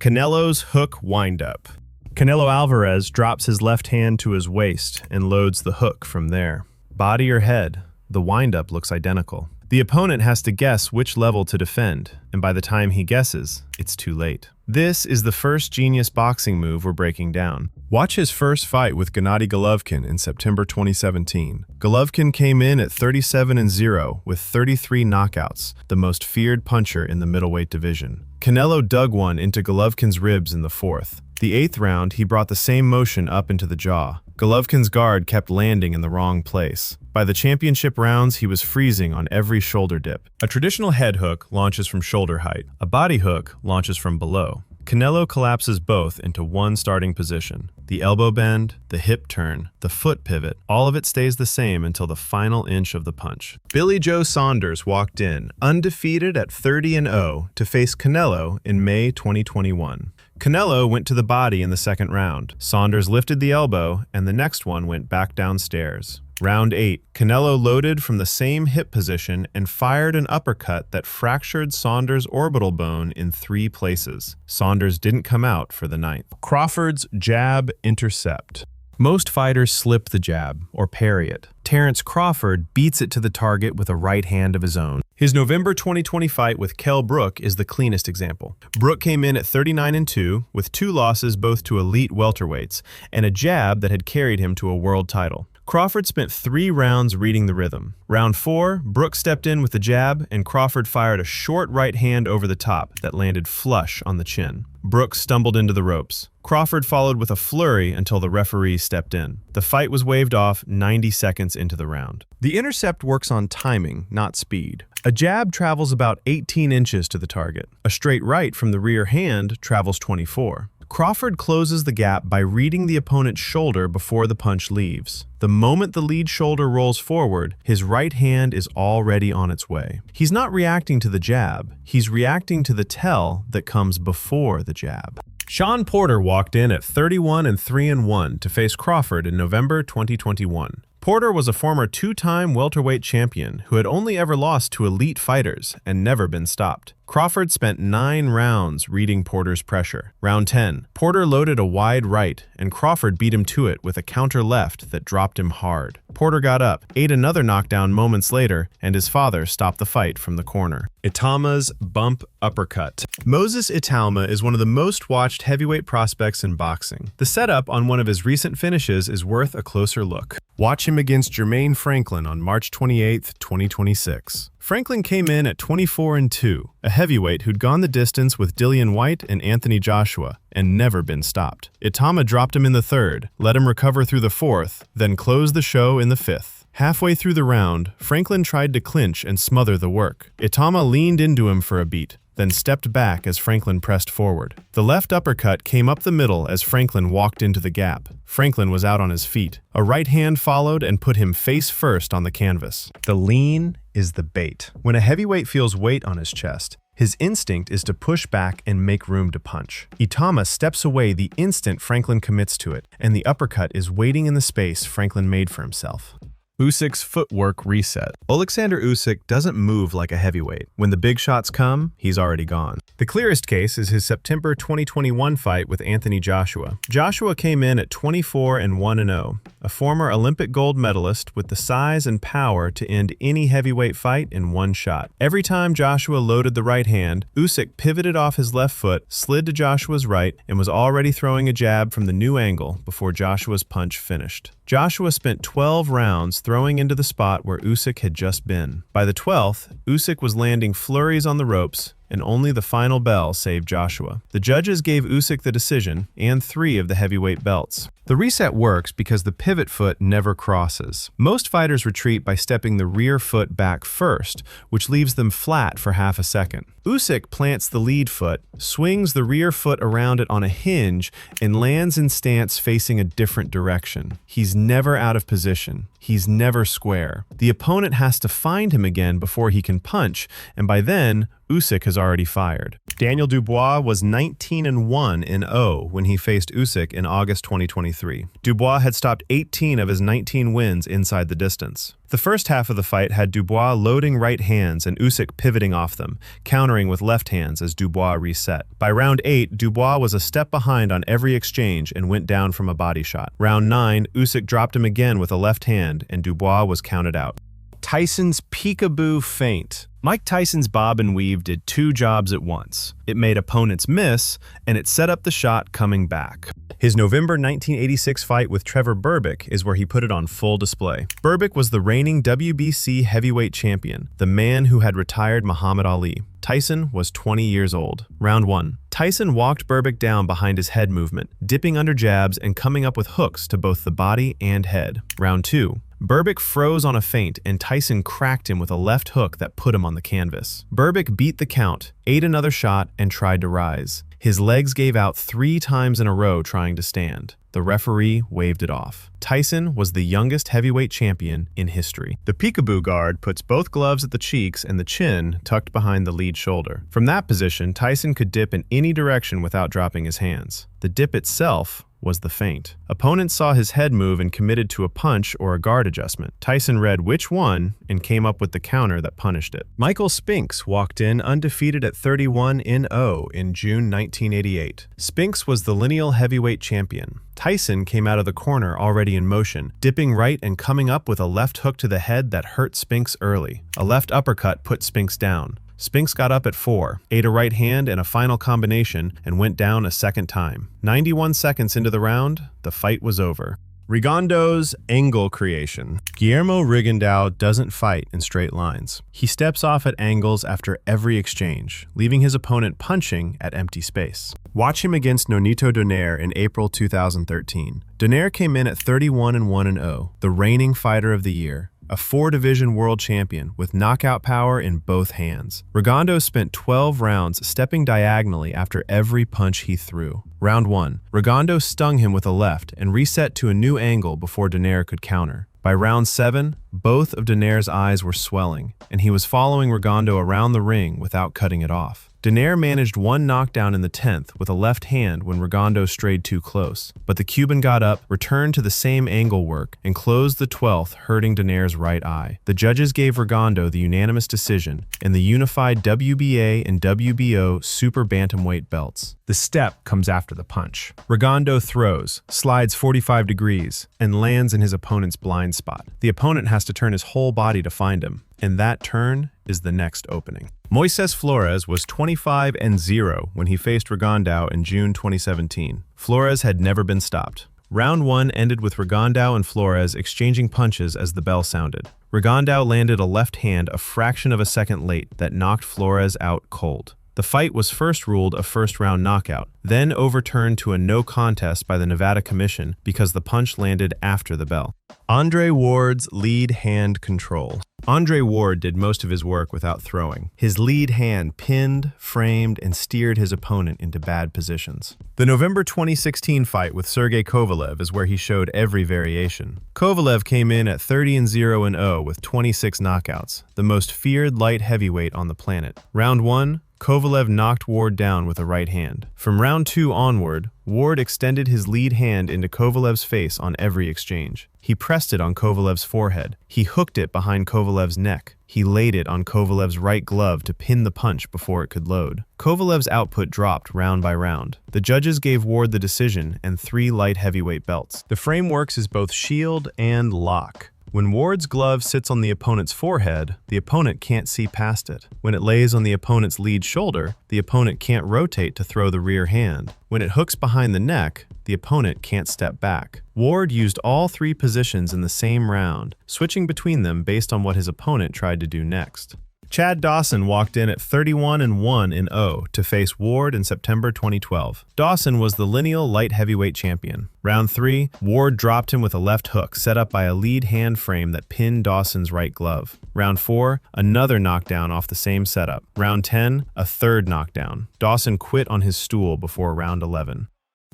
Canelo's hook windup. Canelo Alvarez drops his left hand to his waist and loads the hook from there. Body or head, the windup looks identical. The opponent has to guess which level to defend, and by the time he guesses, it's too late. This is the first genius boxing move we're breaking down. Watch his first fight with Gennady Golovkin in September 2017. Golovkin came in at 37-0 with 33 knockouts, the most feared puncher in the middleweight division. Canelo dug one into Golovkin's ribs in the fourth. The eighth round, he brought the same motion up into the jaw. Golovkin's guard kept landing in the wrong place. By the championship rounds, he was freezing on every shoulder dip. A traditional head hook launches from shoulder height. A body hook launches from below. Canelo collapses both into one starting position. The elbow bend, the hip turn, the foot pivot, all of it stays the same until the final inch of the punch. Billy Joe Saunders walked in, undefeated at 30-0, to face Canelo in May 2021. Canelo went to the body in the second round. Saunders lifted the elbow, and the next one went back downstairs. Round 8, Canelo loaded from the same hip position and fired an uppercut that fractured Saunders' orbital bone in 3 places. Saunders didn't come out for the ninth. Crawford's jab intercept. Most fighters slip the jab, or parry it. Terence Crawford beats it to the target with a right hand of his own. His November 2020 fight with Kell Brook is the cleanest example. Brook came in at 39-2, with 2 losses both to elite welterweights, and a jab that had carried him to a world title. Crawford spent 3 rounds reading the rhythm. Round 4, Brook stepped in with the jab, and Crawford fired a short right hand over the top that landed flush on the chin. Brook stumbled into the ropes. Crawford followed with a flurry until the referee stepped in. The fight was waved off 90 seconds into the round. The intercept works on timing, not speed. A jab travels about 18 inches to the target. A straight right from the rear hand travels 24. Crawford closes the gap by reading the opponent's shoulder before the punch leaves. The moment the lead shoulder rolls forward, his right hand is already on its way. He's not reacting to the jab, he's reacting to the tell that comes before the jab. Shawn Porter walked in at 31-3-1 to face Crawford in November 2021. Porter was a former 2-time welterweight champion who had only ever lost to elite fighters and never been stopped. Crawford spent 9 rounds reading Porter's pressure. Round 10, Porter loaded a wide right, and Crawford beat him to it with a counter left that dropped him hard. Porter got up, ate another knockdown moments later, and his father stopped the fight from the corner. Itama's bump uppercut. Moses Italma is one of the most watched heavyweight prospects in boxing. The setup on one of his recent finishes is worth a closer look. Watch him against Jermaine Franklin on March 28, 2026. Franklin came in at 24-2, a heavyweight who'd gone the distance with Dillian Whyte and Anthony Joshua and never been stopped. Itama dropped him in the third, let him recover through the fourth, then closed the show in the fifth. Halfway through the round, Franklin tried to clinch and smother the work. Itama leaned into him for a beat, then stepped back as Franklin pressed forward. The left uppercut came up the middle as Franklin walked into the gap. Franklin was out on his feet. A right hand followed and put him face first on the canvas. The lean is the bait. When a heavyweight feels weight on his chest, his instinct is to push back and make room to punch. Itama steps away the instant Franklin commits to it, and the uppercut is waiting in the space Franklin made for himself. Usyk's footwork reset. Oleksandr Usyk doesn't move like a heavyweight. When the big shots come, he's already gone. The clearest case is his September 2021 fight with Anthony Joshua. Joshua came in at 24-1-0, a former Olympic gold medalist with the size and power to end any heavyweight fight in one shot. Every time Joshua loaded the right hand, Usyk pivoted off his left foot, slid to Joshua's right, and was already throwing a jab from the new angle before Joshua's punch finished. Joshua spent 12 rounds throwing into the spot where Usyk had just been. By the 12th, Usyk was landing flurries on the ropes, and only the final bell saved Joshua. The judges gave Usyk the decision and 3 of the heavyweight belts. The reset works because the pivot foot never crosses. Most fighters retreat by stepping the rear foot back first, which leaves them flat for half a second. Usyk plants the lead foot, swings the rear foot around it on a hinge, and lands in stance facing a different direction. He's never out of position. He's never square. The opponent has to find him again before he can punch, and by then, Usyk has already fired. Daniel Dubois was 19-1-0 when he faced Usyk in August 2023. Dubois had stopped 18 of his 19 wins inside the distance. The first half of the fight had Dubois loading right hands and Usyk pivoting off them, countering with left hands as Dubois reset. By round 8, Dubois was a step behind on every exchange and went down from a body shot. Round 9, Usyk dropped him again with a left hand and Dubois was counted out. Tyson's peekaboo feint. Mike Tyson's bob and weave did two jobs at once. It made opponents miss, and it set up the shot coming back. His November 1986 fight with Trevor Berbick is where he put it on full display. Berbick was the reigning WBC heavyweight champion, the man who had retired Muhammad Ali. Tyson was 20 years old. Round 1. Tyson walked Berbick down behind his head movement, dipping under jabs and coming up with hooks to both the body and head. Round 2. Berbick froze on a feint and Tyson cracked him with a left hook that put him on the canvas. Berbick beat the count, ate another shot, and tried to rise. His legs gave out 3 times in a row trying to stand. The referee waved it off. Tyson was the youngest heavyweight champion in history. The peekaboo guard puts both gloves at the cheeks and the chin tucked behind the lead shoulder. From that position, Tyson could dip in any direction without dropping his hands. The dip itself was the feint. Opponents saw his head move and committed to a punch or a guard adjustment. Tyson read which one and came up with the counter that punished it. Michael Spinks walked in undefeated at 31-0 in June 1988. Spinks was the lineal heavyweight champion. Tyson came out of the corner already in motion, dipping right and coming up with a left hook to the head that hurt Spinks early. A left uppercut put Spinks down. Spinks got up at 4, ate a right hand and a final combination, and went down a second time. 91 seconds into the round, the fight was over. Rigondeaux's angle creation. Guillermo Rigondeaux doesn't fight in straight lines. He steps off at angles after every exchange, leaving his opponent punching at empty space. Watch him against Nonito Donaire in April 2013. Donaire came in at 31-1-0, the reigning fighter of the year, a 4-division world champion with knockout power in both hands. Rigondeaux spent 12 rounds stepping diagonally after every punch he threw. Round 1. Rigondeaux stung him with a left and reset to a new angle before Donaire could counter. By round 7, both of Donaire's eyes were swelling, and he was following Rigondeaux around the ring without cutting it off. Donaire managed one knockdown in the 10th with a left hand when Rigondeaux strayed too close, but the Cuban got up, returned to the same angle work, and closed the 12th, hurting Donaire's right eye. The judges gave Rigondeaux the unanimous decision in the unified WBA and WBO super bantamweight belts. The step comes after the punch. Rigondeaux throws, slides 45 degrees, and lands in his opponent's blind spot. The opponent has to turn his whole body to find him, and that turn is the next opening. Moises Flores was 25-0 when he faced Rigondeaux in June 2017. Flores had never been stopped. Round 1 ended with Rigondeaux and Flores exchanging punches as the bell sounded. Rigondeaux landed a left hand a fraction of a second late that knocked Flores out cold. The fight was first ruled a first-round knockout, then overturned to a no contest by the Nevada Commission because the punch landed after the bell. Andre Ward's lead hand control. Andre Ward did most of his work without throwing. His lead hand pinned, framed, and steered his opponent into bad positions. The November 2016 fight with Sergey Kovalev is where he showed every variation. Kovalev came in at 30-0-0 with 26 knockouts, the most feared light heavyweight on the planet. Round 1, Kovalev knocked Ward down with a right hand. From round 2 onward, Ward extended his lead hand into Kovalev's face on every exchange. He pressed it on Kovalev's forehead. He hooked it behind Kovalev's neck. He laid it on Kovalev's right glove to pin the punch before it could load. Kovalev's output dropped round by round. The judges gave Ward the decision and 3 light heavyweight belts. The frame works as both shield and lock. When Ward's glove sits on the opponent's forehead, the opponent can't see past it. When it lays on the opponent's lead shoulder, the opponent can't rotate to throw the rear hand. When it hooks behind the neck, the opponent can't step back. Ward used all 3 positions in the same round, switching between them based on what his opponent tried to do next. Chad Dawson walked in at 31-1-0 to face Ward in September 2012. Dawson was the lineal light heavyweight champion. Round 3, Ward dropped him with a left hook set up by a lead hand frame that pinned Dawson's right glove. Round 4, another knockdown off the same setup. Round 10, a third knockdown. Dawson quit on his stool before round 11.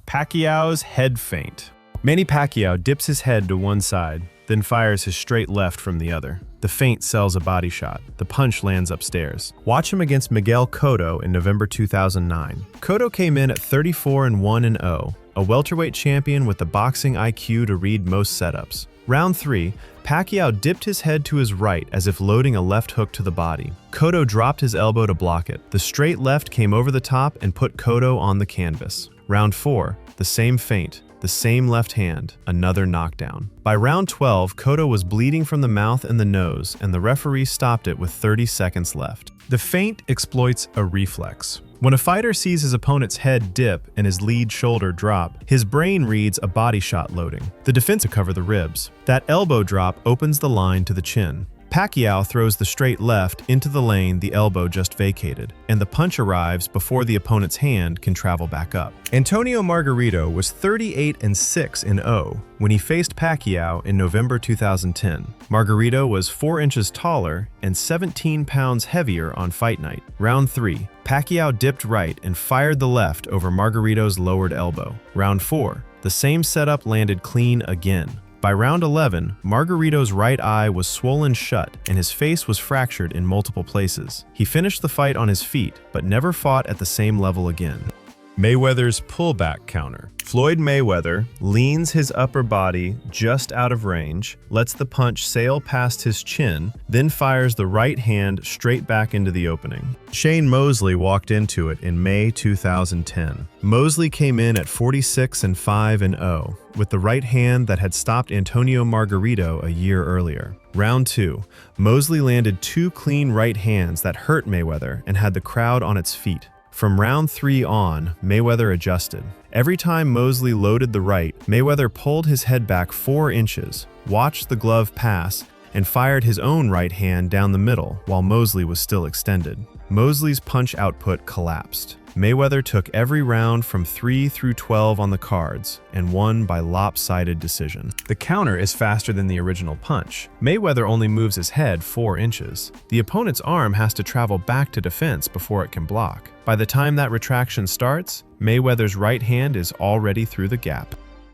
Pacquiao's head feint. Manny Pacquiao dips his head to one side, then fires his straight left from the other. The feint sells a body shot. The punch lands upstairs. Watch him against Miguel Cotto in November 2009. Cotto came in at 34-1-0, a welterweight champion with the boxing IQ to read most setups. Round 3, Pacquiao dipped his head to his right as if loading a left hook to the body. Cotto dropped his elbow to block it. The straight left came over the top and put Cotto on the canvas. Round 4, the same feint. The same left hand, another knockdown. By round 12, Cotto was bleeding from the mouth and the nose, and the referee stopped it with 30 seconds left. The feint exploits a reflex. When a fighter sees his opponent's head dip and his lead shoulder drop, his brain reads a body shot loading. The defense to cover the ribs. That elbow drop opens the line to the chin. Pacquiao throws the straight left into the lane the elbow just vacated, and the punch arrives before the opponent's hand can travel back up. Antonio Margarito was 38-6-0 when he faced Pacquiao in November 2010. Margarito was 4 inches taller and 17 pounds heavier on fight night. Round 3, Pacquiao dipped right and fired the left over Margarito's lowered elbow. Round 4, the same setup landed clean again. By round 11, Margarito's right eye was swollen shut and his face was fractured in multiple places. He finished the fight on his feet, but never fought at the same level again. Mayweather's pullback counter. Floyd Mayweather leans his upper body just out of range, lets the punch sail past his chin, then fires the right hand straight back into the opening. Shane Mosley walked into it in May 2010. Mosley came in at 46-5-0 with the right hand that had stopped Antonio Margarito a year earlier. Round 2, Mosley landed 2 clean right hands that hurt Mayweather and had the crowd on its feet. From round 3 on, Mayweather adjusted. Every time Mosley loaded the right, Mayweather pulled his head back 4 inches, watched the glove pass, and fired his own right hand down the middle while Mosley was still extended. Mosley's punch output collapsed. Mayweather took every round from 3 through 12 on the cards and won by lopsided decision. The counter is faster than the original punch. Mayweather only moves his head 4 inches. The opponent's arm has to travel back to defense before it can block. By the time that retraction starts, Mayweather's right hand is already through the gap.